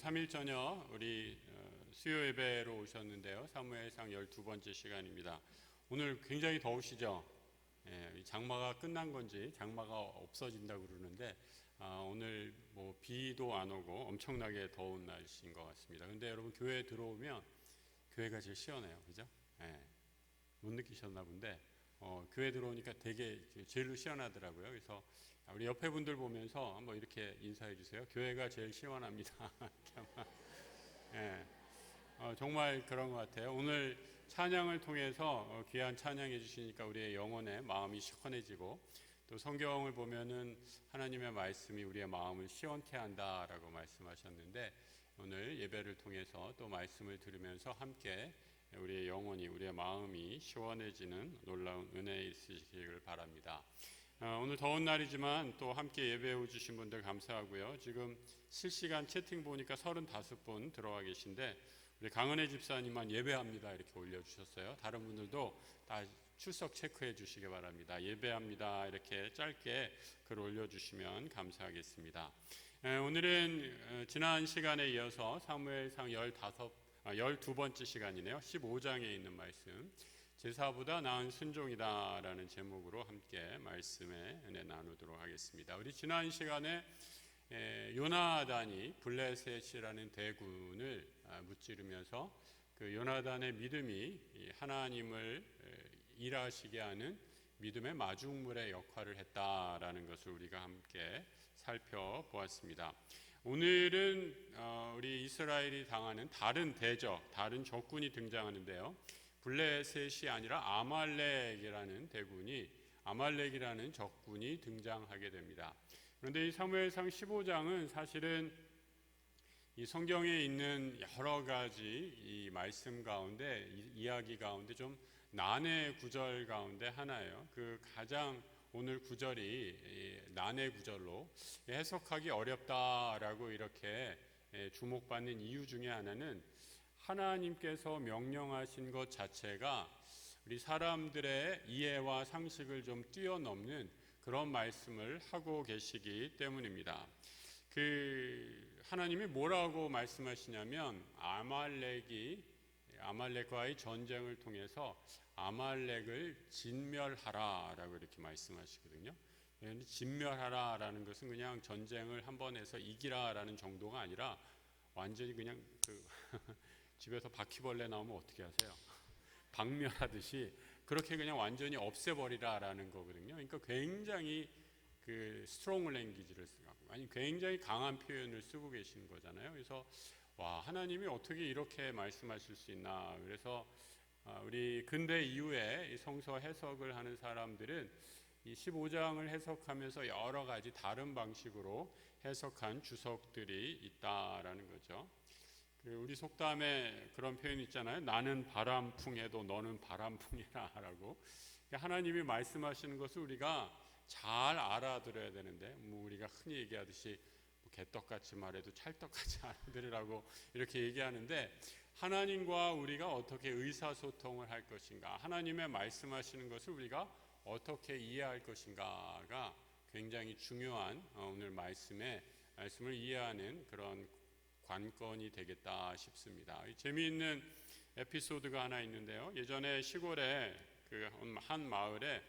3일 저녁 우리 수요 예배로 오셨는데요. 사무엘상 12번째 시간입니다. 오늘 굉장히 더우시죠? 장마가 끝난 건지 장마가 없어진다고 그러는데 오늘 뭐 비도 안 오고 엄청나게 더운 날씨인 것 같습니다. 근데 여러분 교회에 들어오면 교회가 제일 시원해요. 그죠? 못 느끼셨나 본데 교회 들어오니까 되게 제일로 시원하더라고요. 그래서 우리 옆에 분들 보면서 한번 이렇게 인사해 주세요. 교회가 제일 시원합니다. 정말 그런 것 같아요. 오늘 찬양을 통해서 귀한 찬양해 주시니까 우리의 영혼의 마음이 시원해지고, 또 성경을 보면은 하나님의 말씀이 우리의 마음을 시원케 한다라고 말씀하셨는데, 오늘 예배를 통해서 또 말씀을 들으면서 함께 우리의 영혼이, 우리의 마음이 시원해지는 놀라운 은혜 있으시기를 바랍니다. 오늘 더운 날이지만 또 함께 예배해 주신 분들 감사하고요. 지금 실시간 채팅 보니까 35분 들어와 계신데, 우리 강은혜 집사님만 예배합니다 이렇게 올려주셨어요. 다른 분들도 다 출석 체크해 주시기 바랍니다. 예배합니다 이렇게 짧게 글 올려주시면 감사하겠습니다. 오늘은 지난 시간에 이어서 사무엘상 12번째 시간이네요. 15장에 있는 말씀, 제사보다 나은 순종이다 라는 제목으로 함께 말씀에 은혜 나누도록 하겠습니다. 우리 지난 시간에 요나단이 블레셋이라는 대군을 무찌르면서 그 요나단의 믿음이 하나님을 일하시게 하는 믿음의 마중물의 역할을 했다라는 것을 우리가 함께 살펴보았습니다. 오늘은 우리 이스라엘이 당하는 다른 대적, 다른 적군이 등장하는데요. 블레셋이 아니라 아말렉이라는 대군이, 아말렉이라는 적군이 등장하게 됩니다. 그런데 이 사무엘상 15장은 사실은 이 성경에 있는 여러 가지 이 말씀 가운데, 이 이야기 가운데 좀 난해 구절 가운데 하나예요. 그 가장 오늘 구절이 난해 구절로 해석하기 어렵다라고 이렇게 주목받는 이유 중에 하나는, 하나님께서 명령하신 것 자체가 우리 사람들의 이해와 상식을 좀 뛰어넘는 그런 말씀을 하고 계시기 때문입니다. 하나님이 뭐라고 말씀하시냐면, 아말렉과의 전쟁을 통해서 아말렉을 진멸하라라고 이렇게 말씀하시거든요. 진멸하라라는 것은 그냥 전쟁을 한번 해서 이기라라는 정도가 아니라 완전히 그냥 집에서 바퀴벌레 나오면 어떻게 하세요? 박멸하듯이 그렇게 그냥 완전히 없애버리라라는 거거든요. 그러니까 굉장히 스트롱 랭귀지를 쓰고, 아니 굉장히 강한 표현을 쓰고 계시는 거잖아요. 그래서 하나님이 어떻게 이렇게 말씀하실 수 있나. 그래서 우리 근대 이후에 성서 해석을 하는 사람들은 이 15장을 해석하면서 여러 가지 다른 방식으로 해석한 주석들이 있다라는 거죠. 우리 속담에 그런 표현이 있잖아요. 나는 바람풍에도 너는 바람풍이라 라고. 하나님이 말씀하시는 것을 우리가 잘 알아들어야 되는데, 우리가 흔히 얘기하듯이 개떡같이 말해도 찰떡같이 알아들으라고 이렇게 얘기하는데, 하나님과 우리가 어떻게 의사소통을 할 것인가, 하나님의 말씀하시는 것을 우리가 어떻게 이해할 것인가가 굉장히 중요한 오늘 말씀을 이해하는 그런 관건이 되겠다 싶습니다. 재미있는 에피소드가 하나 있는데요. 예전에 시골에 한 마을에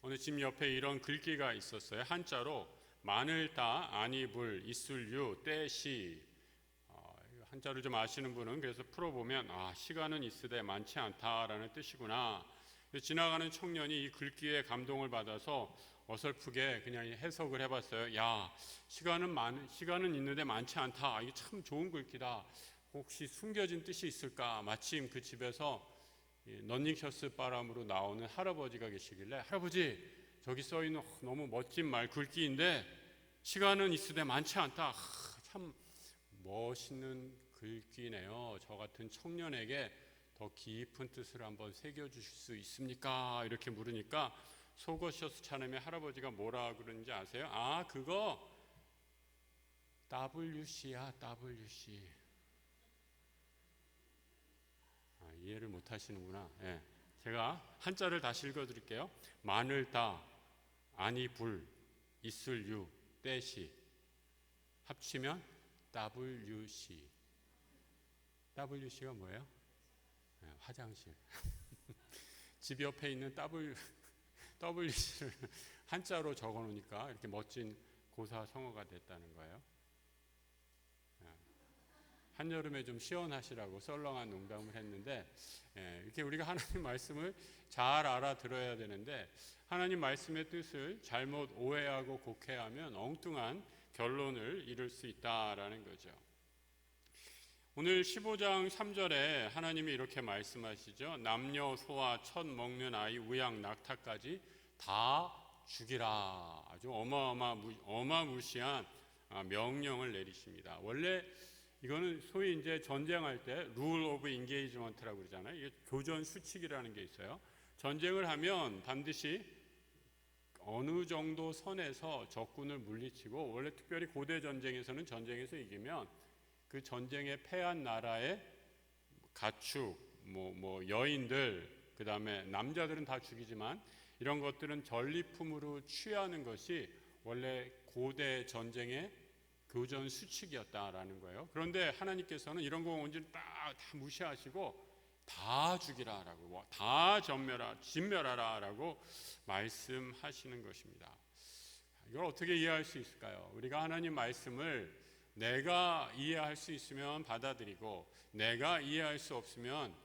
어느 집 옆에 이런 글귀가 있었어요. 한자로 마늘 따 아니 불 이술유 때시. 한자를 좀 아시는 분은 그래서 풀어보면 시간은 있으되 많지 않다라는 뜻이구나. 지나가는 청년이 이 글귀에 감동을 받아서 어설프게 그냥 해석을 해봤어요. 시간은 있는데 많지 않다. 이게 참 좋은 글귀다. 혹시 숨겨진 뜻이 있을까? 마침 그 집에서 넌닝셔츠 바람으로 나오는 할아버지가 계시길래, 할아버지 저기 써있는 너무 멋진 글귀인데 시간은 있으되 많지 않다. 참 멋있는 글귀네요. 저 같은 청년에게 더 깊은 뜻을 한번 새겨주실 수 있습니까? 이렇게 물으니까 속으셔서 차림에 할아버지가 뭐라 그러는지 아세요? 그거 WC야, WC. 이해를 못 하시는구나. 제가 한자를 다시 읽어드릴게요. 마늘 따 아니 불 이슬 유 때시 합치면 WC. WC가 뭐예요? 네, 화장실. 집 옆에 있는 WC를 한자로 적어 놓으니까 이렇게 멋진 고사성어가 됐다는 거예요. 한여름에 좀 시원하시라고 썰렁한 농담을 했는데, 이렇게 우리가 하나님 말씀을 잘 알아들어야 되는데, 하나님 말씀의 뜻을 잘못 오해하고 곡해하면 엉뚱한 결론을 이룰 수 있다라는 거죠. 오늘 15장 3절에 하나님이 이렇게 말씀하시죠. 남녀 소아 첫 먹는 아이 우양 낙타까지 다 죽이라. 아주 어마무시한 명령을 내리십니다. 원래 이거는 소위 이제 전쟁할 때 룰 오브 인게이지먼트라고 그러잖아요. 이게 교전 수칙이라는 게 있어요. 전쟁을 하면 반드시 어느 정도 선에서 적군을 물리치고, 원래 특별히 고대 전쟁에서는 전쟁에서 이기면 그 전쟁에 패한 나라의 가축, 여인들, 그 다음에 남자들은 다 죽이지만 이런 것들은 전리품으로 취하는 것이 원래 고대 전쟁의 교전 수칙이었다라는 거예요. 그런데 하나님께서는 이런 거 온전히 다 무시하시고 다 죽이라라고, 다 진멸하라라고 말씀하시는 것입니다. 이걸 어떻게 이해할 수 있을까요? 우리가 하나님 말씀을 내가 이해할 수 있으면 받아들이고, 내가 이해할 수 없으면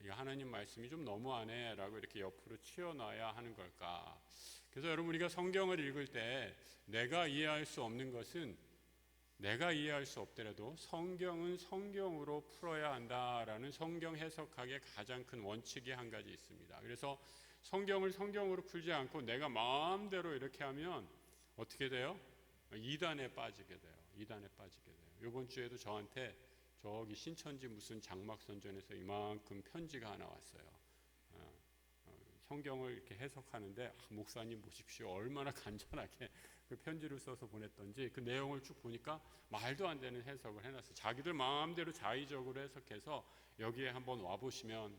하나님 말씀이 좀 너무하네라고 이렇게 옆으로 치워놔야 하는 걸까? 그래서 여러분, 우리가 성경을 읽을 때 내가 이해할 수 없는 것은 내가 이해할 수 없더라도 성경은 성경으로 풀어야 한다라는 성경 해석학의 가장 큰 원칙이 한 가지 있습니다. 그래서 성경을 성경으로 풀지 않고 내가 마음대로 이렇게 하면 어떻게 돼요? 이단에 빠지게 돼요. 이번 주에도 저한테 저기 신천지 무슨 장막선전에서 이만큼 편지가 하나 왔어요. 성경을 이렇게 해석하는데, 목사님 보십시오, 얼마나 간절하게 그 편지를 써서 보냈던지. 그 내용을 쭉 보니까 말도 안 되는 해석을 해놨어요. 자기들 마음대로 자의적으로 해석해서 여기에 한번 와보시면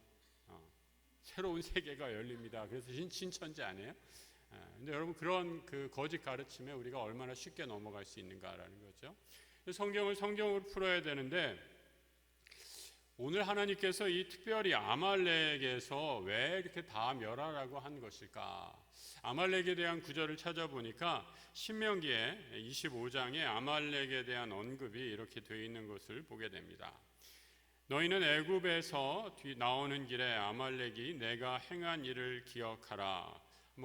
새로운 세계가 열립니다. 그래서 신천지 아니에요? 근데 여러분, 그런 그 거짓 가르침에 우리가 얼마나 쉽게 넘어갈 수 있는가라는 거죠. 성경을 성경으로 풀어야 되는데, 오늘 하나님께서 이 특별히 아말렉에서 왜 이렇게 다 멸하라고 한 것일까? 아말렉에 대한 구절을 찾아보니까 신명기에 25장에 아말렉에 대한 언급이 이렇게 되어 있는 것을 보게 됩니다. 너희는 애굽에서 나오는 길에 아말렉이 내가 행한 일을 기억하라.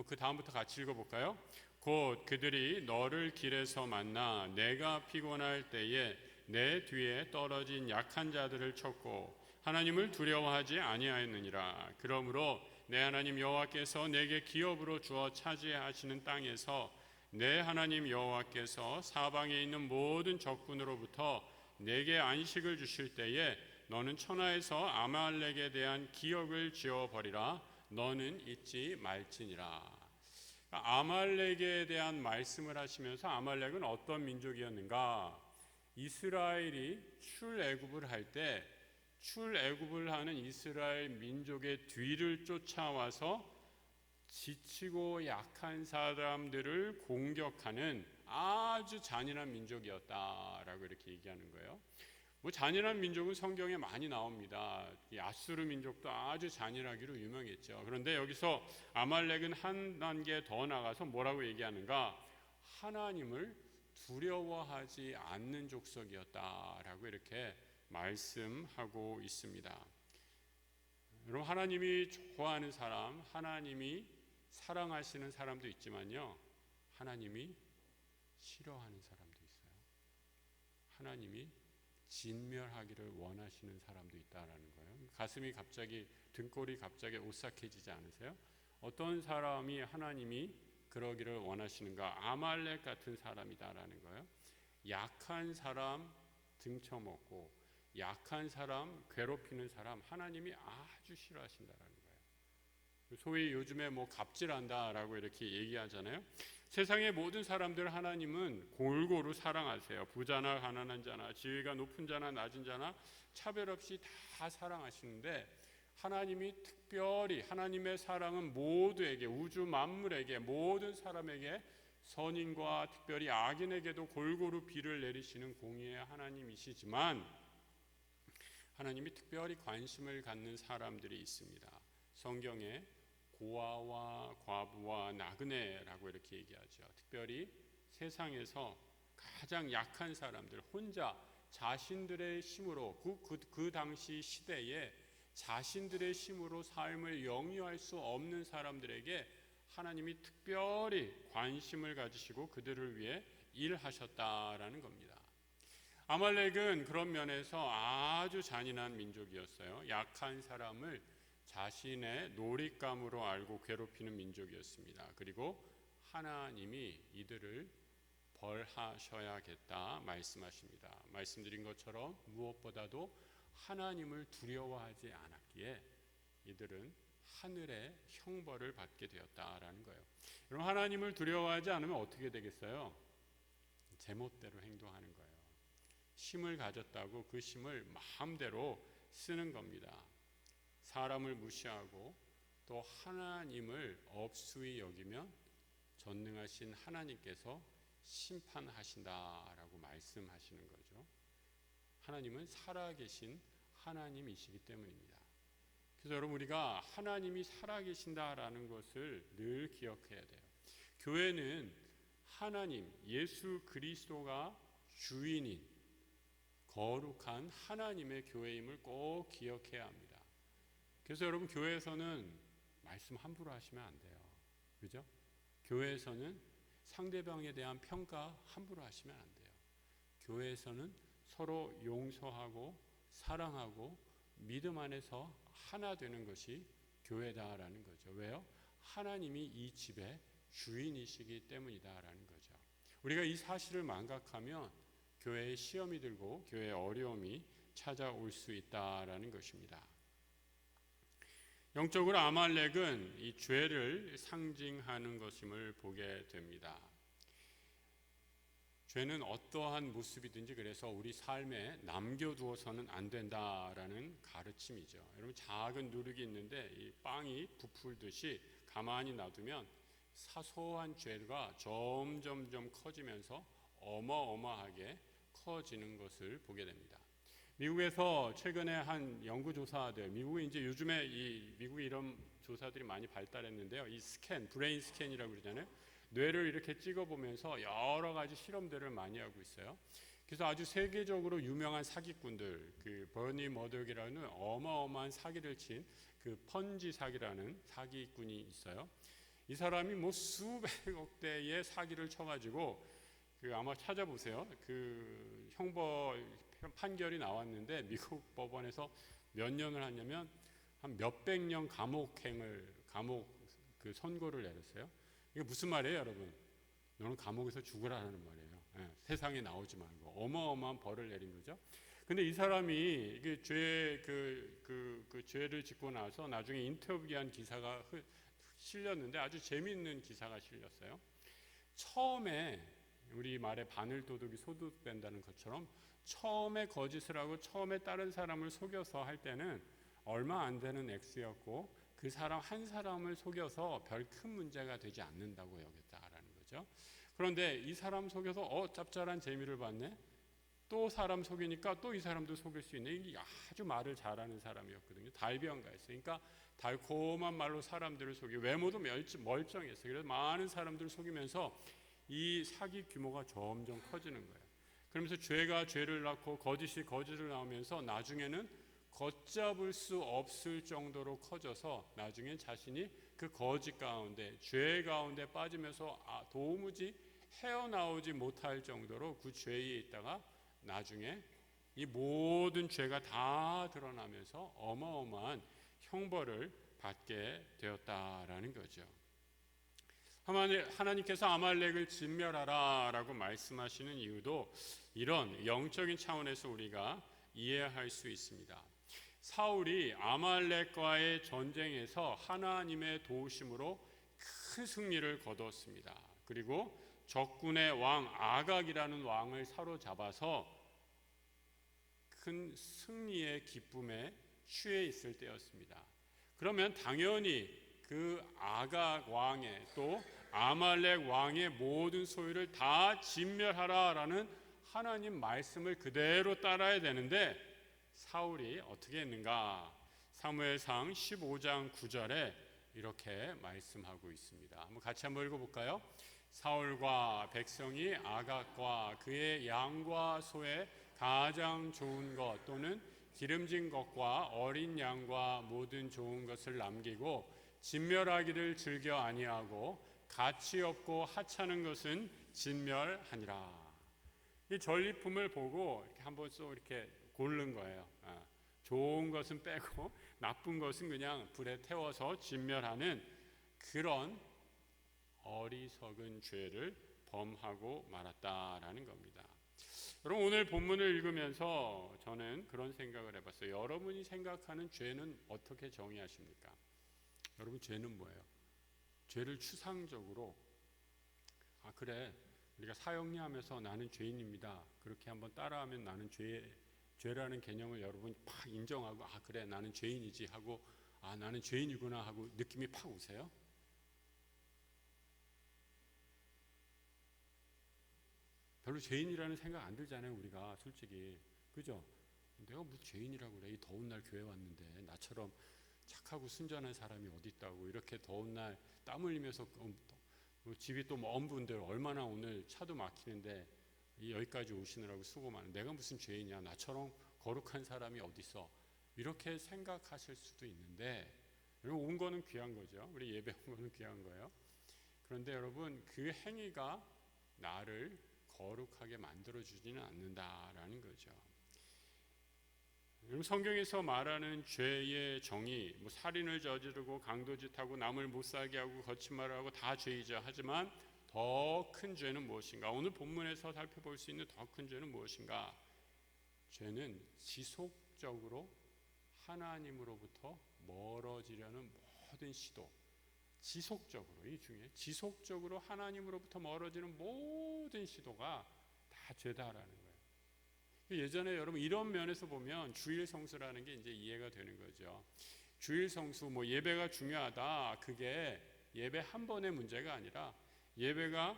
그 다음부터 같이 읽어볼까요? 곧 그들이 너를 길에서 만나 내가 피곤할 때에 내 뒤에 떨어진 약한 자들을 쳤고 하나님을 두려워하지 아니하였느니라. 그러므로 내 하나님 여호와께서 내게 기업으로 주어 차지하시는 땅에서 내 하나님 여호와께서 사방에 있는 모든 적군으로부터 내게 안식을 주실 때에 너는 천하에서 아말렉에 대한 기억을 지워버리라. 너는 잊지 말지니라. 아말렉에 대한 말씀을 하시면서 아말렉은 어떤 민족이었는가? 이스라엘이 출애굽을 할 때 출애굽을 하는 이스라엘 민족의 뒤를 쫓아와서 지치고 약한 사람들을 공격하는 아주 잔인한 민족이었다라고 이렇게 얘기하는 거예요. 잔인한 민족은 성경에 많이 나옵니다. 이 아수르 민족도 아주 잔인하기로 유명했죠. 그런데 여기서 아말렉은 한 단계 더 나가서 뭐라고 얘기하는가? 하나님을 두려워하지 않는 족속이었다라고 이렇게 말씀하고 있습니다. 여러분, 하나님이 좋아하는 사람, 하나님이 사랑하시는 사람도 있지만요, 하나님이 싫어하는 사람도 있어요. 하나님이 진멸하기를 원하시는 사람도 있다라는 거예요. 가슴이 갑자기, 등골이 갑자기 오싹해지지 않으세요? 어떤 사람이 하나님이 그러기를 원하시는가? 아말렉 같은 사람이다라는 거예요. 약한 사람 등쳐먹고 약한 사람 괴롭히는 사람 하나님이 아주 싫어하신다라는 거예요. 소위 요즘에 갑질한다라고 이렇게 얘기하잖아요. 세상의 모든 사람들 하나님은 골고루 사랑하세요. 부자나 가난한 자나 지위가 높은 자나 낮은 자나 차별 없이 다 사랑하시는데, 하나님이 특별히 하나님의 사랑은 모두에게, 우주 만물에게, 모든 사람에게 선인과 특별히 악인에게도 골고루 비를 내리시는 공의의 하나님이시지만 하나님이 특별히 관심을 갖는 사람들이 있습니다. 성경에 고아와 과부와 나그네라고 이렇게 얘기하죠. 특별히 세상에서 가장 약한 사람들, 혼자 자신들의 힘으로 그 당시 시대에 자신들의 힘으로 삶을 영위할 수 없는 사람들에게 하나님이 특별히 관심을 가지시고 그들을 위해 일하셨다라는 겁니다. 아말렉은 그런 면에서 아주 잔인한 민족이었어요. 약한 사람을 자신의 놀잇감으로 알고 괴롭히는 민족이었습니다. 그리고 하나님이 이들을 벌하셔야겠다 말씀하십니다. 말씀드린 것처럼 무엇보다도 하나님을 두려워하지 않았기에 이들은 하늘의 형벌을 받게 되었다라는 거예요. 여러분, 하나님을 두려워하지 않으면 어떻게 되겠어요? 제멋대로 행동하는 거예요. 힘을 가졌다고 그 힘을 마음대로 쓰는 겁니다. 사람을 무시하고 또 하나님을 업수히 여기면 전능하신 하나님께서 심판하신다라고 말씀하시는 거죠. 하나님은 살아계신 하나님이시기 때문입니다. 그래서 여러분, 우리가 하나님이 살아계신다라는 것을 늘 기억해야 돼요. 교회는 하나님, 예수 그리스도가 주인인 거룩한 하나님의 교회임을 꼭 기억해야 합니다. 그래서 여러분, 교회에서는 말씀 함부로 하시면 안 돼요. 그죠? 교회에서는 상대방에 대한 평가 함부로 하시면 안 돼요. 교회에서는 서로 용서하고 사랑하고 믿음 안에서 하나 되는 것이 교회다라는 거죠. 왜요? 하나님이 이 집의 주인이시기 때문이다라는 거죠. 우리가 이 사실을 망각하면 교회에 시험이 들고 교회에 어려움이 찾아올 수 있다라는 것입니다. 영적으로 아말렉은 이 죄를 상징하는 것임을 보게 됩니다. 죄는 어떠한 모습이든지 그래서 우리 삶에 남겨두어서는 안 된다라는 가르침이죠. 여러분, 작은 누룩이 있는데 이 빵이 부풀듯이 가만히 놔두면 사소한 죄가 점점점 커지면서 어마어마하게 커지는 것을 보게 됩니다. 미국에서 최근에 한 연구조사들, 미국이 이제 요즘에 미국에 이런 조사들이 많이 발달했는데요. 이 브레인 스캔이라고 그러잖아요. 뇌를 이렇게 찍어보면서 여러 가지 실험들을 많이 하고 있어요. 그래서 아주 세계적으로 유명한 사기꾼들, 그 버니 머덕이라는 어마어마한 사기를 친 그 펀지 사기라는 사기꾼이 있어요. 이 사람이 뭐 수백억 대의 사기를 쳐가지고 아마 찾아보세요. 그 판결이 나왔는데 미국 법원에서 몇 년을 하냐면 한 몇백 년 감옥 그 선고를 내렸어요. 이게 무슨 말이에요, 여러분? 너는 감옥에서 죽으라는 말이에요. 세상에 나오지 말고 어마어마한 벌을 내린 거죠. 근데 이 사람이 죄를 짓고 나서 나중에 인터뷰한 기사가 실렸는데 아주 재미있는 기사가 실렸어요. 처음에 우리 말에 바늘도둑이 소독된다는 것처럼 처음에 거짓을 하고 처음에 다른 사람을 속여서 할 때는 얼마 안 되는 액수였고 그 사람 한 사람을 속여서 별 큰 문제가 되지 않는다고 여겼다라는 거죠. 그런데 이 사람 속여서 짭짤한 재미를 봤네. 또 사람 속이니까 또 이 사람도 속일 수 있네. 이게 아주 말을 잘하는 사람이었거든요. 달변가였어요. 그러니까 달콤한 말로 사람들을 속이고 외모도 멀쩡했어요. 그래서 많은 사람들을 속이면서 이 사기 규모가 점점 커지는 거예요. 그러면서 죄가 죄를 낳고 거짓이 거짓을 낳으면서 나중에는 걷잡을 수 없을 정도로 커져서 나중에 자신이 그 거짓 가운데 죄 가운데 빠지면서 도무지 헤어나오지 못할 정도로 그 죄에 있다가 나중에 이 모든 죄가 다 드러나면서 어마어마한 형벌을 받게 되었다라는 거죠. 하나님께서 아말렉을 진멸하라라고 말씀하시는 이유도 이런 영적인 차원에서 우리가 이해할 수 있습니다. 사울이 아말렉과의 전쟁에서 하나님의 도우심으로 큰 승리를 거두었습니다. 그리고 적군의 왕 아각이라는 왕을 사로잡아서 큰 승리의 기쁨에 취해 있을 때였습니다. 그러면 당연히 그 아각 왕의 또 아말렉 왕의 모든 소유를 다 진멸하라라는 하나님 말씀을 그대로 따라야 되는데 사울이 어떻게 했는가? 사무엘상 15장 9절에 이렇게 말씀하고 있습니다. 같이 한번 읽어볼까요? 사울과 백성이 아각과 그의 양과 소의 가장 좋은 것 또는 기름진 것과 어린 양과 모든 좋은 것을 남기고 진멸하기를 즐겨 아니하고 가치 없고 하찮은 것은 진멸하니라. 이 전리품을 보고 이렇게 한번 쏙 이렇게 고른 거예요. 좋은 것은 빼고 나쁜 것은 그냥 불에 태워서 진멸하는 그런 어리석은 죄를 범하고 말았다라는 겁니다. 여러분, 오늘 본문을 읽으면서 저는 그런 생각을 해봤어요. 여러분이 생각하는 죄는 어떻게 정의하십니까? 여러분, 죄는 뭐예요? 죄를 추상적으로 그래, 우리가 사형리하면서 나는 죄인입니다, 그렇게 한번 따라하면 나는 죄라는 개념을 여러분 팍 인정하고 그래, 나는 죄인이지 하고 나는 죄인이구나 하고 느낌이 팍 오세요? 별로 죄인이라는 생각 안 들잖아요, 우리가 솔직히. 그죠? 내가 무슨 죄인이라고 그래? 이 더운 날 교회 왔는데 나처럼 착하고 순전한 사람이 어디 있다고. 이렇게 더운 날 땀 흘리면서 집이 또 먼 분들 얼마나 오늘 차도 막히는데 여기까지 오시느라고 수고 많은, 내가 무슨 죄인이야, 나처럼 거룩한 사람이 어디 있어, 이렇게 생각하실 수도 있는데, 여러분, 온 거는 귀한 거죠. 우리 예배 온 거는 귀한 거예요. 그런데 여러분, 그 행위가 나를 거룩하게 만들어주지는 않는다라는 거죠. 성경에서 말하는 죄의 정의, 살인을 저지르고 강도짓하고 남을 못살게 하고 거친 말을 하고 다 죄이죠. 하지만 더 큰 죄는 무엇인가? 오늘 본문에서 살펴볼 수 있는 더 큰 죄는 무엇인가? 죄는 지속적으로 하나님으로부터 멀어지려는 모든 시도, 지속적으로, 이 중에 지속적으로 하나님으로부터 멀어지는 모든 시도가 다 죄다라는 거예요. 예전에 여러분 이런 면에서 보면 주일 성수라는 게 이제 이해가 되는 거죠. 주일 성수, 예배가 중요하다, 그게 예배 한 번의 문제가 아니라 예배가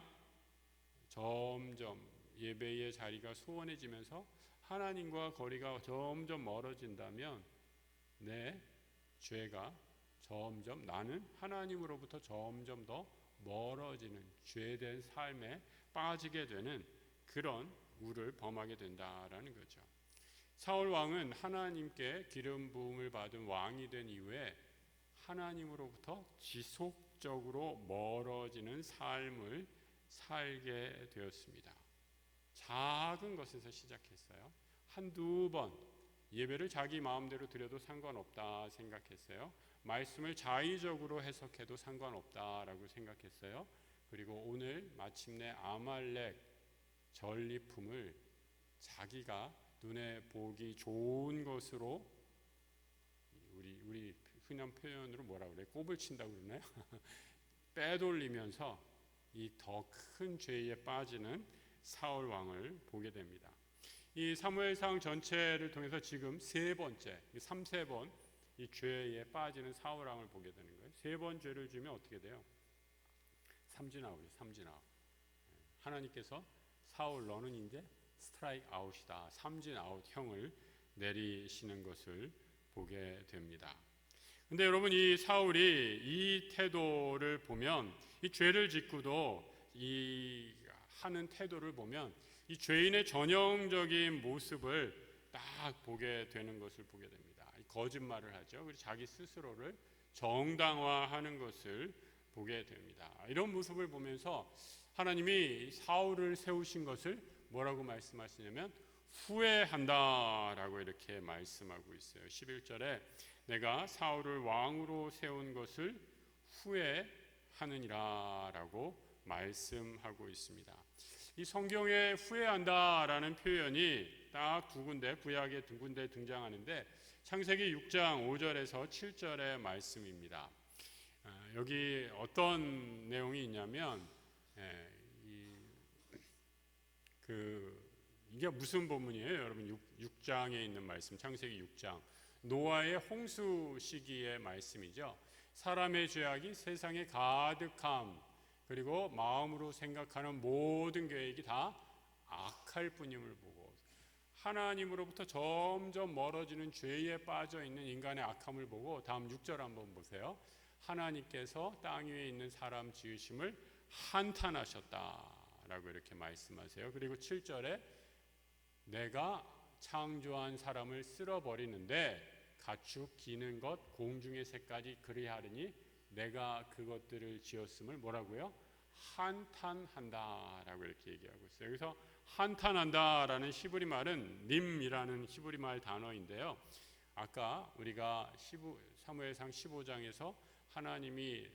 점점 예배의 자리가 소원해지면서 하나님과 거리가 점점 멀어진다면 내 죄가 점점, 나는 하나님으로부터 점점 더 멀어지는 죄된 삶에 빠지게 되는 그런 우를 범하게 된다라는 거죠. 사울 왕은 하나님께 기름 부음을 받은 왕이 된 이후에 하나님으로부터 지속적으로 멀어지는 삶을 살게 되었습니다. 작은 것에서 시작했어요. 한두 번 예배를 자기 마음대로 드려도 상관없다 생각했어요. 말씀을 자의적으로 해석해도 상관없다라고 생각했어요. 그리고 오늘 마침내 아말렉 전리품을 자기가 눈에 보기 좋은 것으로, 우리 흔한 표현으로 뭐라 그래? 꼽을 친다고 그러나요? 빼돌리면서 이 더 큰 죄에 빠지는 사울 왕을 보게 됩니다. 이 사무엘상 전체를 통해서 지금 세 번째, 3번 이 죄에 빠지는 사울 왕을 보게 되는 거예요. 세 번 죄를 지으면 어떻게 돼요? 삼진아웃이죠, 삼진아웃. 하나님께서 사울, 너는 이제 스트라이크 아웃이다, 삼진 아웃형을 내리시는 것을 보게 됩니다. 근데 여러분, 이 사울이 이 태도를 보면, 이 죄를 짓고도 이 하는 태도를 보면 이 죄인의 전형적인 모습을 딱 보게 되는 것을 보게 됩니다. 거짓말을 하죠. 그리고 자기 스스로를 정당화하는 것을 보게 됩니다. 이런 모습을 보면서 하나님이 사울을 세우신 것을 뭐라고 말씀하시냐면 후회한다라고 이렇게 말씀하고 있어요. 11절에 내가 사울을 왕으로 세운 것을 후회하느니라라고 말씀하고 있습니다. 이 성경에 후회한다라는 표현이 딱 두 군데, 구약에 두 군데 등장하는데 창세기 6장 5절에서 7절의 말씀입니다. 여기 어떤 내용이 있냐면 이게 무슨 본문이에요? 여러분, 6장에 있는 말씀, 창세기 6장. 노아의 홍수 시기의 말씀이죠. 사람의 죄악이 세상에 가득함, 그리고 마음으로 생각하는 모든 계획이 다 악할 뿐임을 보고, 하나님으로부터 점점 멀어지는 죄에 빠져 있는 인간의 악함을 보고, 다음 6절 한번 보세요. 하나님께서 땅 위에 있는 사람 지으심을 한탄하셨다라고 이렇게 말씀하세요. 그리고 7절에 내가 창조한 사람을 쓸어버리는데 가축 기는 것 공중의 새까지 그리하리니 내가 그것들을 지었음을 뭐라고요? 한탄한다라고 이렇게 얘기하고 있어요. 여기서 한탄한다라는 히브리 말은 님이라는 히브리 말 단어인데요. 아까 우리가 사무엘상 15장에서 하나님이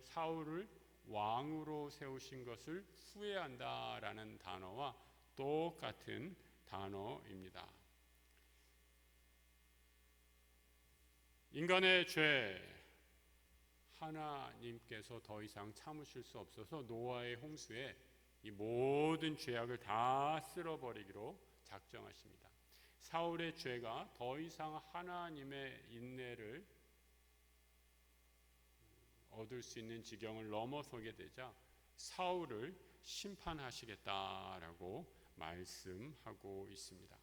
사울을 왕으로 세우신 것을 후회한다라는 단어와 똑같은 단어입니다. 인간의 죄, 하나님께서 더 이상 참으실 수 없어서 노아의 홍수에 이 모든 죄악을 다 쓸어버리기로 작정하십니다. 사울의 죄가 더 이상 하나님의 인내를 얻을 수 있는 지경을 넘어서게 되자 사울을 심판하시겠다라고 말씀하고 있습니다.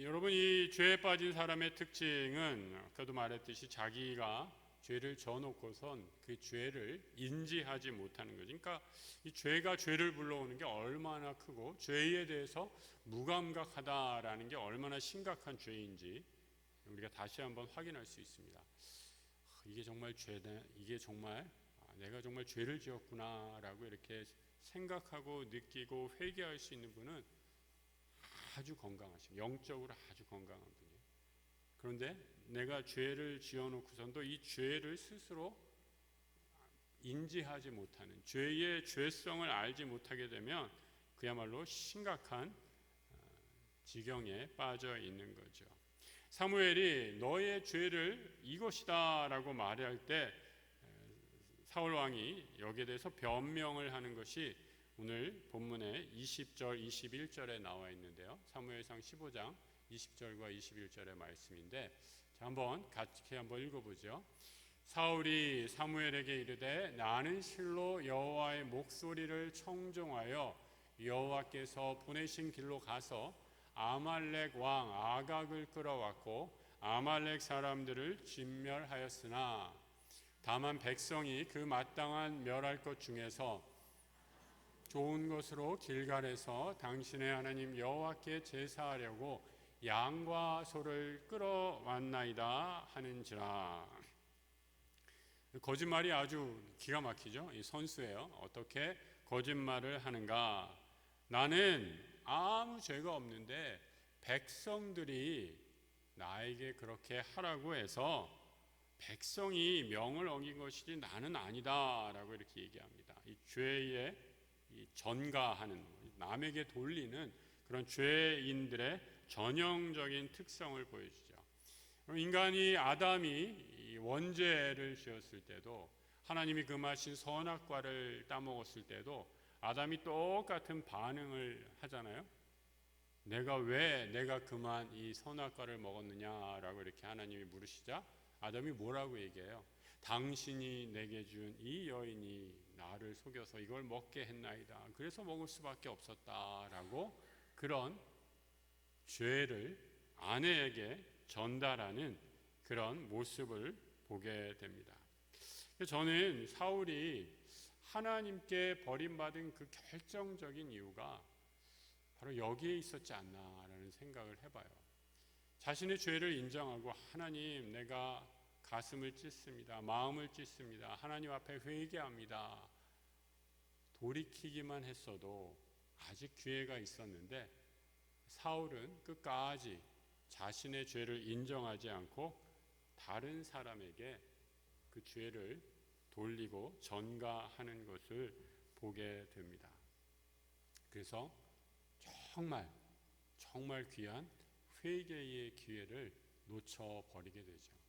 여러분, 이 죄에 빠진 사람의 특징은 아까도 말했듯이 자기가 죄를 져놓고선 그 죄를 인지하지 못하는 거죠. 그러니까 이 죄가 죄를 불러오는 게 얼마나 크고 죄에 대해서 무감각하다라는 게 얼마나 심각한 죄인지 우리가 다시 한번 확인할 수 있습니다. 이게 정말 죄다, 이게 정말 내가 정말 죄를 지었구나라고 이렇게 생각하고 느끼고 회개할 수 있는 분은 아주 건강하시고 영적으로 아주 건강한 분이에요. 그런데 내가 죄를 지어놓고선도 이 죄를 스스로 인지하지 못하는, 죄의 죄성을 알지 못하게 되면 그야말로 심각한 지경에 빠져 있는 거죠. 사무엘이 너의 죄를 이것이다 라고 말할 때 사울 왕이 여기에 대해서 변명을 하는 것이 오늘 본문의 20절 21절에 나와 있는데요. 사무엘상 15장 20절과 21절의 말씀인데, 자, 같이 한번 읽어보죠. 사울이 사무엘에게 이르되 나는 실로 여호와의 목소리를 청종하여 여호와께서 보내신 길로 가서 아말렉 왕 아각을 끌어왔고 아말렉 사람들을 진멸하였으나 다만 백성이 그 마땅한 멸할 것 중에서 좋은 것으로 길갈에서 당신의 하나님 여호와께 제사하려고 양과 소를 끌어왔나이다 하는지라. 거짓말이 아주 기가 막히죠. 이 선수예요. 어떻게 거짓말을 하는가? 나는 아무 죄가 없는데 백성들이 나에게 그렇게 하라고 해서 백성이 명을 어긴 것이지 나는 아니다라고 이렇게 얘기합니다. 이 죄에 전가하는, 남에게 돌리는 그런 죄인들의 전형적인 특성을 보여주죠. 인간이 아담이 원죄를 지었을 때도, 하나님이 금하신 선악과를 따먹었을 때도 아담이 똑같은 반응을 하잖아요. 내가 그만 이 선악과를 먹었느냐라고 이렇게 하나님이 물으시자 아담이 뭐라고 얘기해요? 당신이 내게 준 이 여인이 나를 속여서 이걸 먹게 했나이다. 그래서 먹을 수밖에 없었다라고 그런 죄를 아내에게 전달하는 그런 모습을 보게 됩니다. 저는 사울이 하나님께 버림받은 그 결정적인 이유가 바로 여기에 있었지 않나라는 생각을 해봐요. 자신의 죄를 인정하고 하나님, 내가 가슴을 찢습니다. 마음을 찢습니다. 하나님 앞에 회개합니다. 돌이키기만 했어도 아직 기회가 있었는데 사울은 끝까지 자신의 죄를 인정하지 않고 다른 사람에게 그 죄를 돌리고 전가하는 것을 보게 됩니다. 그래서 정말 귀한 회개의 기회를 놓쳐버리게 되죠.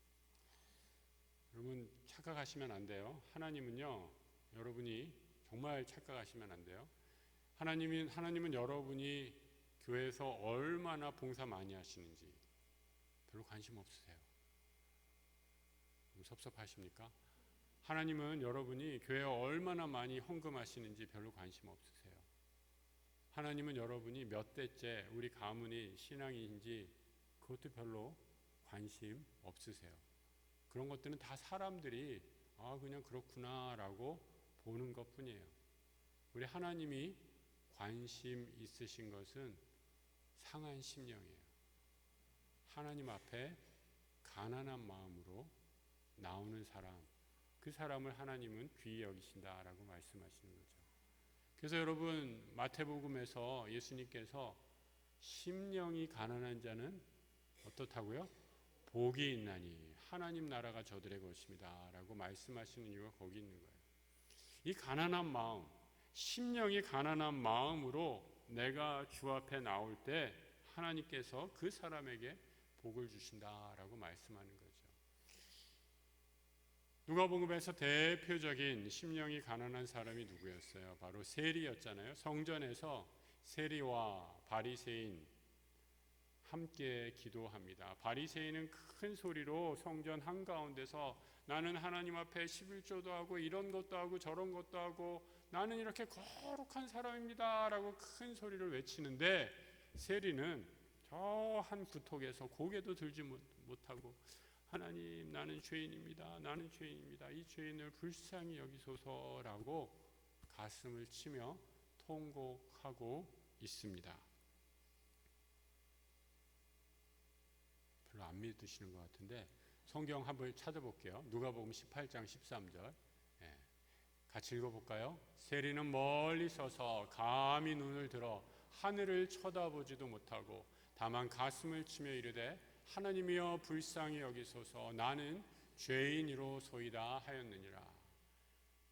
여러분, 착각하시면 안 돼요. 하나님은요, 여러분이 정말 착각하시면 안 돼요. 하나님은 여러분이 교회에서 얼마나 봉사 많이 하시는지 별로 관심 없으세요. 섭섭하십니까? 하나님은 여러분이 교회에 얼마나 많이 헌금하시는지 별로 관심 없으세요. 하나님은 여러분이 몇 대째 우리 가문이 신앙인지 그것도 별로 관심 없으세요. 그런 것들은 다 사람들이 그냥 그렇구나라고 보는 것뿐이에요. 우리 하나님이 관심 있으신 것은 상한 심령이에요. 하나님 앞에 가난한 마음으로 나오는 사람, 그 사람을 하나님은 귀히 여기신다라고 말씀하시는 거죠. 그래서 여러분, 마태복음에서 예수님께서 심령이 가난한 자는 어떻다고요? 복이 있나니 하나님 나라가 저들의 것입니다 라고 말씀하시는 이유가 거기 있는 거예요. 이 가난한 마음, 심령이 가난한 마음으로 내가 주 앞에 나올 때 하나님께서 그 사람에게 복을 주신다라고 말씀하는 거죠. 누가복음에서 대표적인 심령이 가난한 사람이 누구였어요? 바로 세리였잖아요. 성전에서 세리와 바리새인 함께 기도합니다. 바리새인은 큰 소리로 성전 한가운데서 나는 하나님 앞에 11조도 하고 이런 것도 하고 저런 것도 하고 나는 이렇게 거룩한 사람입니다 라고 큰 소리를 외치는데, 세리는 저 한 구석에서 고개도 들지 못하고 하나님, 나는 죄인입니다. 나는 죄인입니다. 이 죄인을 불쌍히 여기소서라고 가슴을 치며 통곡하고 있습니다. 별로 안 믿으시는 것 같은데 성경 한번 찾아볼게요. 누가복음 18장 13절. 같이 읽어볼까요? 세리는 멀리 서서 감히 눈을 들어 하늘을 쳐다보지도 못하고 다만 가슴을 치며 이르되 하나님이여 불쌍히 여기소서 나는 죄인이로소이다 하였느니라.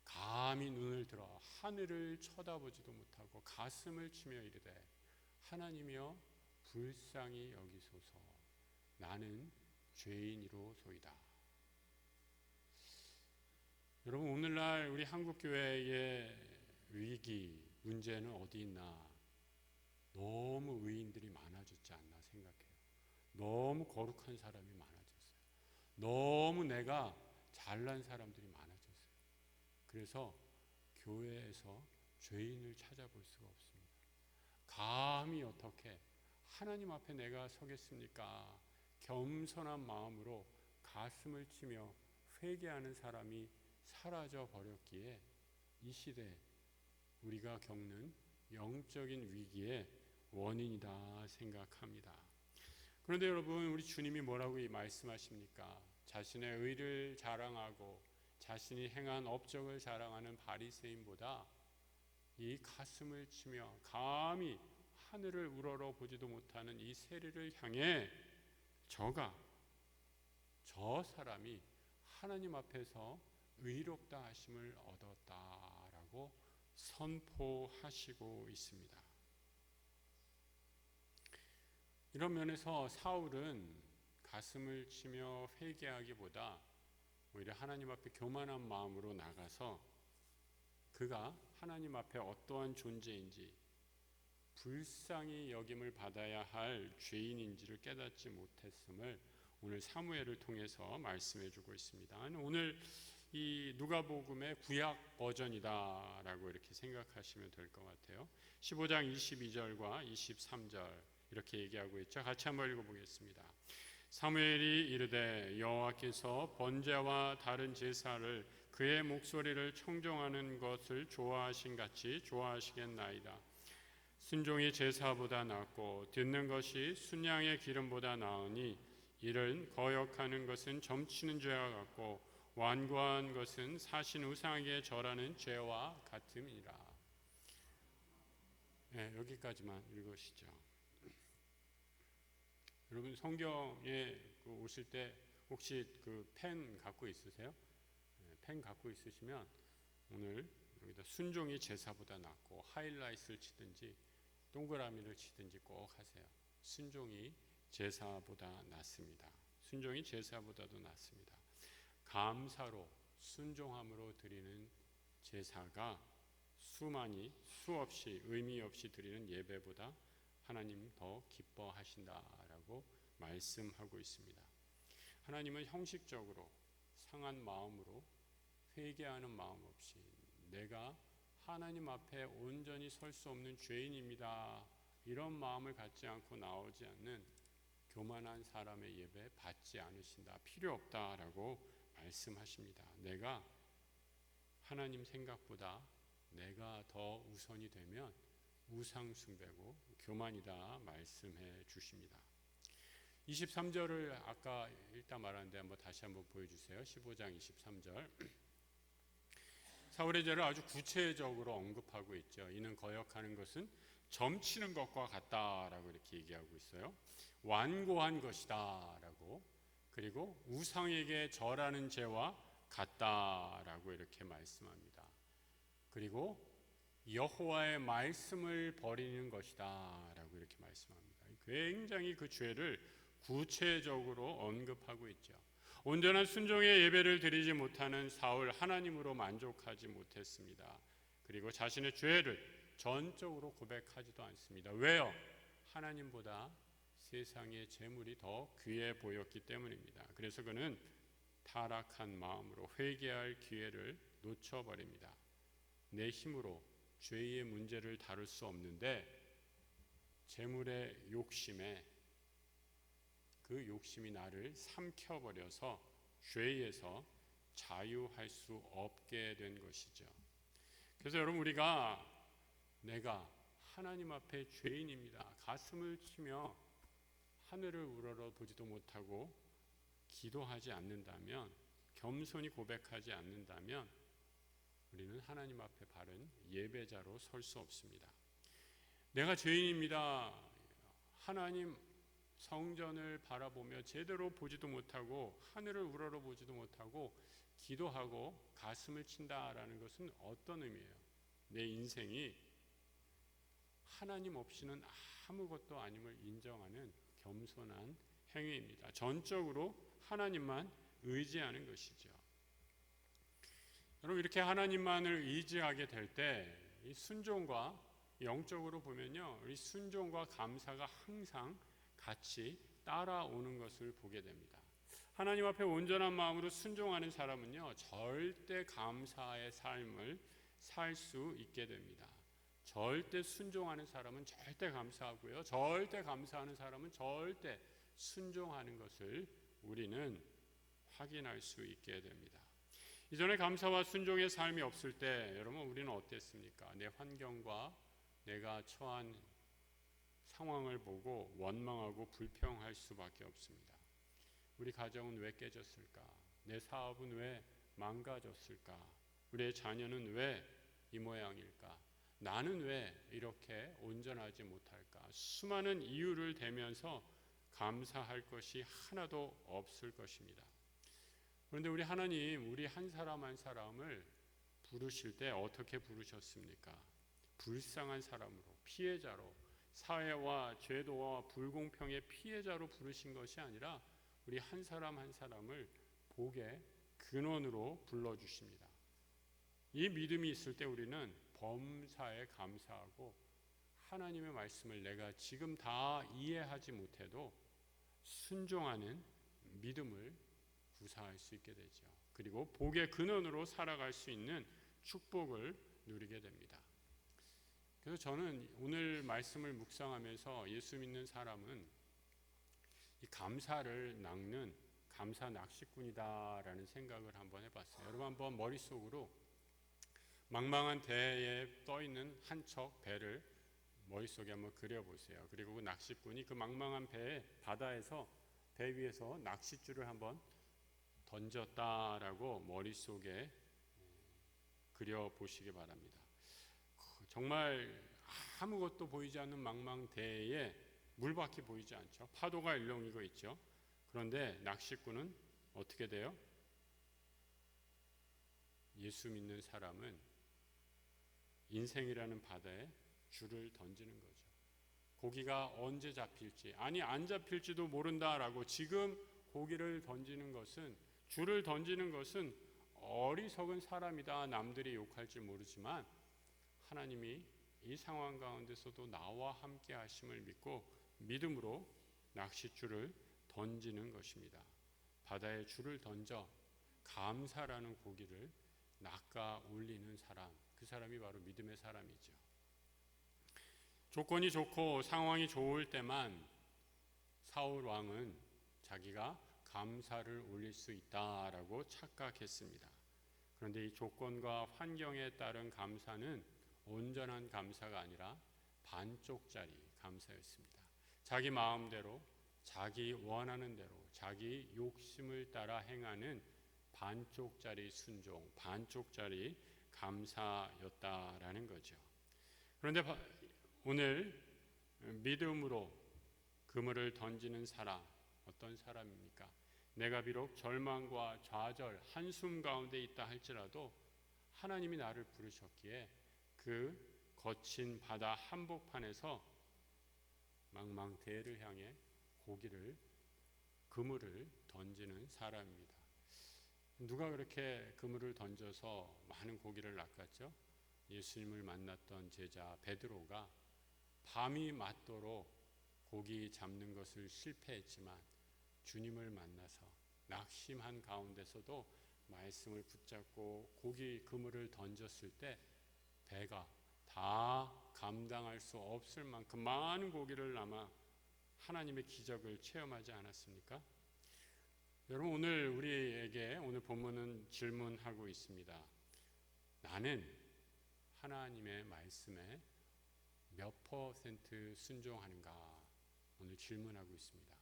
감히 눈을 들어 하늘을 쳐다보지도 못하고 가슴을 치며 이르되 하나님이여 불쌍히 여기소서 나는 죄인이로소이다. 여러분, 오늘날 우리 한국교회의 위기, 문제는 어디 있나? 너무 의인들이 많아졌지 않나 생각해요. 너무 거룩한 사람이 많아졌어요. 너무 내가 잘난 사람들이 많아졌어요. 그래서 교회에서 죄인을 찾아볼 수가 없습니다. 감히 어떻게 하나님 앞에 내가 서겠습니까? 겸손한 마음으로 가슴을 치며 회개하는 사람이 사라져 버렸기에 이 시대 우리가 겪는 영적인 위기의 원인이다 생각합니다. 그런데 여러분, 우리 주님이 뭐라고 말씀하십니까? 자신의 의를 자랑하고 자신이 행한 업적을 자랑하는 바리새인보다 이 가슴을 치며 감히 하늘을 우러러 보지도 못하는 이 세리를 향해 저 사람이 하나님 앞에서 의롭다 하심을 얻었다라고 선포하시고 있습니다. 이런 면에서 사울은 가슴을 치며 회개하기보다 오히려 하나님 앞에 교만한 마음으로 나가서 그가 하나님 앞에 어떠한 존재인지, 불쌍히 여김을 받아야 할 죄인인지를 깨닫지 못했음을 오늘 사무엘을 통해서 말씀해 주고 있습니다. 오늘 이 누가복음의 구약 버전이다라고 이렇게 생각하시면 될 것 같아요. 15장 22절과 23절 이렇게 얘기하고 있죠. 같이 한번 읽어보겠습니다. 사무엘이 이르되 여호와께서 번제와 다른 제사를 그의 목소리를 청종하는 것을 좋아하신 같이 좋아하시겠나이다. 순종이 제사보다 낫고 듣는 것이 순양의 기름보다 나으니 이를 거역하는 것은 점치는 죄와 같고 완고한 것은 사신 우상에게 절하는 죄와 같음이라. 여기까지만 읽으시죠. 여러분, 성경에 오실 때 혹시 그 펜 갖고 있으세요? 펜 갖고 있으시면 오늘 여기다 순종이 제사보다 낫고 하이라이트를 치든지 동그라미를 치든지 꼭 하세요. 순종이 제사보다 낫습니다. 순종이 제사보다도 낫습니다. 감사로 순종함으로 드리는 제사가 수없이 의미 없이 드리는 예배보다 하나님 더 기뻐하신다라고 말씀하고 있습니다. 하나님은 형식적으로 상한 마음으로 회개하는 마음 없이 내가 하나님 앞에 온전히 설 수 없는 죄인입니다, 이런 마음을 갖지 않고 나오지 않는 교만한 사람의 예배 받지 않으신다, 필요 없다라고 말씀하십니다. 내가 하나님 생각보다 내가 더 우선이 되면 우상 숭배고 교만이다 말씀해 주십니다. 23절을 아까 일단 말하는데 한번 다시 한번 보여주세요. 15장 23절. 사울의 죄를 아주 구체적으로 언급하고 있죠. 이는 거역하는 것은 점치는 것과 같다라고 이렇게 얘기하고 있어요. 완고한 것이다라고, 그리고 우상에게 절하는 죄와 같다라고 이렇게 말씀합니다. 그리고 여호와의 말씀을 버리는 것이다라고 이렇게 말씀합니다. 굉장히 그 죄를 구체적으로 언급하고 있죠. 온전한 순종의 예배를 드리지 못하는 사울, 하나님으로 만족하지 못했습니다. 그리고 자신의 죄를 전적으로 고백하지도 않습니다. 왜요? 하나님보다 세상의 재물이 더 귀해 보였기 때문입니다. 그래서 그는 타락한 마음으로 회개할 기회를 놓쳐버립니다. 내 힘으로 죄의 문제를 다룰 수 없는데 재물의 욕심에 그 욕심이 나를 삼켜버려서 죄에서 자유할 수 없게 된 것이죠. 그래서 여러분, 우리가 내가 하나님 앞에 죄인입니다, 가슴을 치며 하늘을 우러러 보지도 못하고 기도하지 않는다면, 겸손히 고백하지 않는다면 우리는 하나님 앞에 바른 예배자로 설 수 없습니다. 내가 죄인입니다, 하나님 성전을 바라보며 제대로 보지도 못하고 하늘을 우러러 보지도 못하고 기도하고 가슴을 친다라는 것은 어떤 의미예요? 내 인생이 하나님 없이는 아무것도 아님을 인정하는 겸손한 행위입니다. 전적으로 하나님만 의지하는 것이죠. 여러분, 이렇게 하나님만을 의지하게 될 때 이 순종과, 영적으로 보면요, 이 순종과 감사가 항상 같이 따라오는 것을 보게 됩니다. 하나님 앞에 온전한 마음으로 순종하는 사람은요, 절대 감사의 삶을 살 수 있게 됩니다. 절대 순종하는 사람은 절대 감사하고요, 절대 감사하는 사람은 절대 순종하는 것을 우리는 확인할 수 있게 됩니다. 이전에 감사와 순종의 삶이 없을 때 여러분, 우리는 어땠습니까? 내 환경과 내가 처한 상황을 보고 원망하고 불평할 수밖에 없습니다. 우리 가정은 왜 깨졌을까? 내 사업은 왜 망가졌을까? 우리의 자녀는 왜 이 모양일까? 나는 왜 이렇게 온전하지 못할까? 수많은 이유를 대면서 감사할 것이 하나도 없을 것입니다. 그런데 우리 하나님, 우리 한 사람 한 사람을 부르실 때 어떻게 부르셨습니까? 불쌍한 사람으로, 피해자로, 사회와 제도와 불공평의 피해자로 부르신 것이 아니라 우리 한 사람 한 사람을 복의 근원으로 불러주십니다. 이 믿음이 있을 때 우리는 범사에 감사하고 하나님의 말씀을 내가 지금 다 이해하지 못해도 순종하는 믿음을 구사할 수 있게 되죠. 그리고 복의 근원으로 살아갈 수 있는 축복을 누리게 됩니다. 그래서 저는 오늘 말씀을 묵상하면서 예수 믿는 사람은 이 감사를 낚는 감사 낚시꾼이다라는 생각을 한번 해봤어요. 여러분, 한번 머릿속으로 망망한 대에 떠있는 한 척 배를 머릿속에 한번 그려보세요. 그리고 그 낚시꾼이 그 망망한 배에, 바다에서 배 위에서 낚싯줄을 한번 던졌다라고 머릿속에 그려보시기 바랍니다. 정말 아무것도 보이지 않는 망망대해에 물밖에 보이지 않죠. 파도가 일렁이고 있죠. 그런데 낚시꾼은 어떻게 돼요? 예수 믿는 사람은 인생이라는 바다에 줄을 던지는 거죠. 고기가 언제 잡힐지, 아니 안 잡힐지도 모른다라고 지금 고기를 던지는 것은, 줄을 던지는 것은 어리석은 사람이다, 남들이 욕할지 모르지만 하나님이 이 상황 가운데서도 나와 함께 하심을 믿고 믿음으로 낚싯줄을 던지는 것입니다. 바다에 줄을 던져 감사라는 고기를 깎아 올리는 사람, 그 사람이 바로 믿음의 사람이죠. 조건이 좋고 상황이 좋을 때만 사울 왕은 자기가 감사를 올릴 수 있다라고 착각했습니다. 그런데 이 조건과 환경에 따른 감사는 온전한 감사가 아니라 반쪽짜리 감사였습니다. 자기 마음대로, 자기 원하는 대로, 자기 욕심을 따라 행하는 반쪽짜리 순종, 반쪽짜리 감사였다라는 거죠. 그런데 오늘 믿음으로 그물을 던지는 사람, 어떤 사람입니까? 내가 비록 절망과 좌절, 한숨 가운데 있다 할지라도 하나님이 나를 부르셨기에 그 거친 바다 한복판에서 망망대해를 향해 그물을 던지는 사람입니다. 누가 그렇게 그물을 던져서 많은 고기를 낚았죠? 예수님을 만났던 제자 베드로가 밤이 맞도록 고기 잡는 것을 실패했지만 주님을 만나서 낙심한 가운데서도 말씀을 붙잡고 그물을 던졌을 때 배가 다 감당할 수 없을 만큼 많은 고기를 남아 하나님의 기적을 체험하지 않았습니까? 여러분, 오늘 본문은 질문하고 있습니다. 나는 하나님의 말씀에 몇 퍼센트 순종하는가? 오늘 질문하고 있습니다.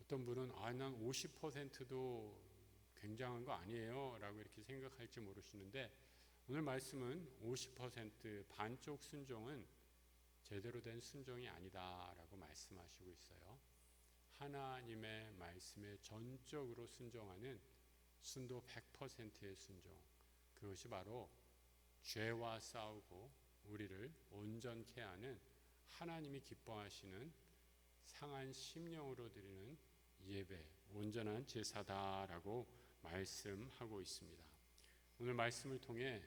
어떤 분은 난 50%도 굉장한 거 아니에요 라고 이렇게 생각할지 모르시는데, 오늘 말씀은 50% 반쪽 순종은 제대로 된 순종이 아니다 라고 말씀하시고 있어요. 하나님의 말씀에 전적으로 순종하는 순도 100%의 순종, 그것이 바로 죄와 싸우고 우리를 온전케 하는 하나님이 기뻐하시는 상한 심령으로 드리는 예배, 온전한 제사다라고 말씀하고 있습니다. 오늘 말씀을 통해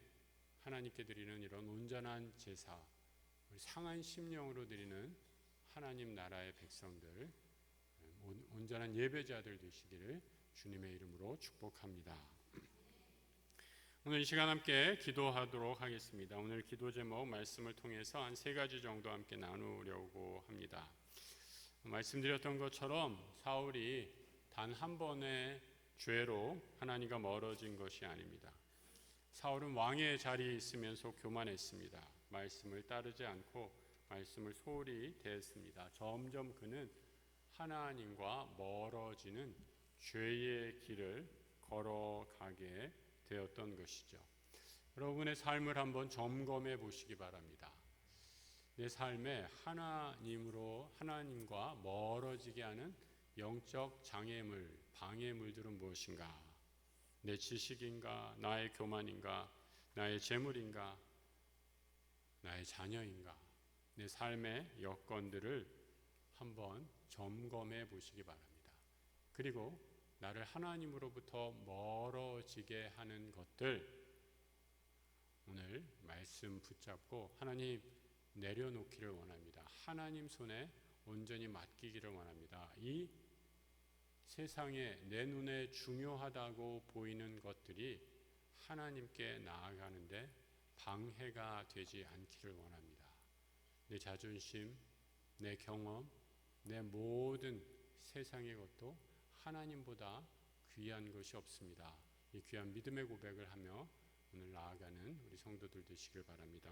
하나님께 드리는 이런 온전한 제사, 상한 심령으로 드리는 하나님 나라의 백성들, 온전한 예배자들 되시기를 주님의 이름으로 축복합니다. 오늘 이 시간 함께 기도하도록 하겠습니다. 오늘 기도 제목 말씀을 통해서 한 3가지 정도 함께 나누려고 합니다. 말씀드렸던 것처럼 사울이 단 한 번의 죄로 하나님과 멀어진 것이 아닙니다. 사울은 왕의 자리에 있으면서 교만했습니다. 말씀을 따르지 않고 말씀을 소홀히 대했습니다. 점점 그는 하나님과 멀어지는 죄의 길을 걸어가게 되었던 것이죠. 여러분의 삶을 한번 점검해 보시기 바랍니다. 내 삶에 하나님과 멀어지게 하는 영적 장애물, 방해물들은 무엇인가? 내 지식인가? 나의 교만인가? 나의 재물인가? 나의 자녀인가? 내 삶의 여건들을 한번 점검해 보시기 바랍니다. 그리고 나를 하나님으로부터 멀어지게 하는 것들, 오늘 말씀 붙잡고 하나님 내려놓기를 원합니다. 하나님 손에 온전히 맡기기를 원합니다. 이 세상에 내 눈에 중요하다고 보이는 것들이 하나님께 나아가는데 방해가 되지 않기를 원합니다. 내 자존심, 내 경험, 내 모든 세상의 것도 하나님보다 귀한 것이 없습니다. 이 귀한 믿음의 고백을 하며 오늘 나아가는 우리 성도들 되시길 바랍니다.